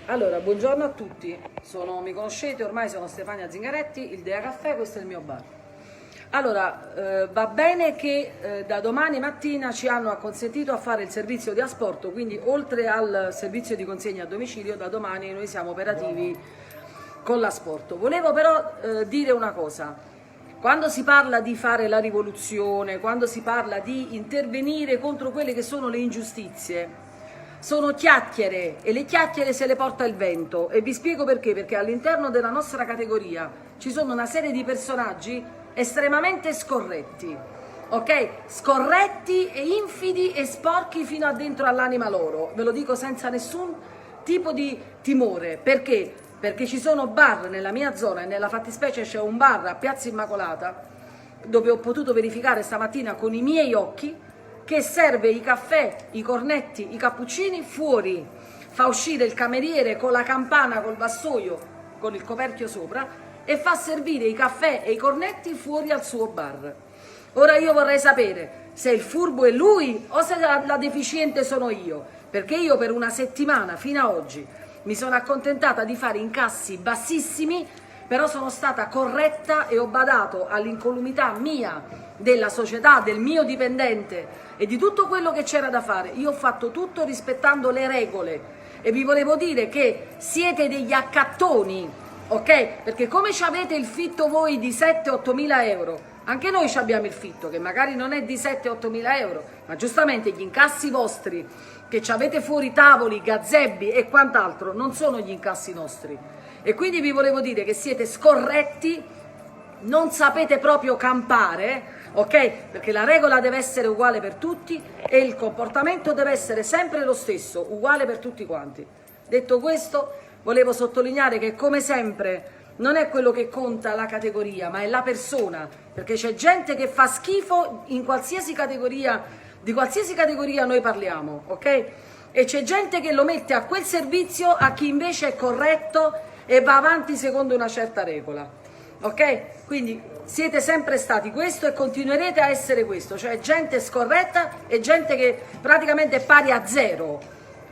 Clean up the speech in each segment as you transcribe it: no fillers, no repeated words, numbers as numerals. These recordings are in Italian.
Allora, buongiorno a tutti, mi conoscete ormai, sono Stefania Zingaretti, il Dea Caffè, questo è il mio bar. Allora, va bene che da domani mattina ci hanno consentito a fare il servizio di asporto, quindi oltre al servizio di consegna a domicilio, da domani noi siamo operativi con l'asporto. Volevo però dire una cosa, quando si parla di fare la rivoluzione, quando si parla di intervenire contro quelle che sono le ingiustizie, sono chiacchiere e le chiacchiere se le porta il vento, e vi spiego perché, perché all'interno della nostra categoria ci sono una serie di personaggi estremamente scorretti, ok? Scorretti e infidi e sporchi fino a dentro all'anima loro, ve lo dico senza nessun tipo di timore, perché? Perché ci sono bar nella mia zona e nella fattispecie c'è un bar a Piazza Immacolata dove ho potuto verificare stamattina con i miei occhi che serve i caffè, i cornetti, i cappuccini fuori, fa uscire il cameriere con la campana, col vassoio, con il coperchio sopra e fa servire i caffè e i cornetti fuori al suo bar. Ora io vorrei sapere se il furbo è lui o se la deficiente sono io, perché io per una settimana fino a oggi mi sono accontentata di fare incassi bassissimi, però sono stata corretta e ho badato all'incolumità mia, della società, del mio dipendente e di tutto quello che c'era da fare. Io ho fatto tutto rispettando le regole e vi volevo dire che siete degli accattoni, ok? Perché come ci avete il fitto voi di 7-8 mila euro, anche noi ci abbiamo il fitto che magari non è di 7-8 mila euro, ma giustamente gli incassi vostri che ci avete fuori tavoli, gazebbi e quant'altro non sono gli incassi nostri. E quindi vi volevo dire che siete scorretti, non sapete proprio campare, ok? Perché la regola deve essere uguale per tutti e il comportamento deve essere sempre lo stesso, uguale per tutti quanti. Detto questo, volevo sottolineare che come sempre non è quello che conta la categoria, ma è la persona, perché c'è gente che fa schifo in qualsiasi categoria, di qualsiasi categoria noi parliamo, ok? E c'è gente che lo mette a quel servizio a chi invece è corretto e va avanti secondo una certa regola, ok? Quindi siete sempre stati questo e continuerete a essere questo, cioè gente scorretta e gente che praticamente è pari a zero.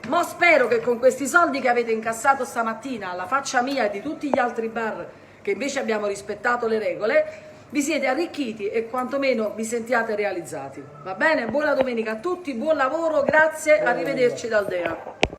Mo spero che con questi soldi che avete incassato stamattina alla faccia mia e di tutti gli altri bar che invece abbiamo rispettato le regole, vi siete arricchiti e quantomeno vi sentiate realizzati. Va bene? Buona domenica a tutti, buon lavoro, grazie, arrivederci dal Dea.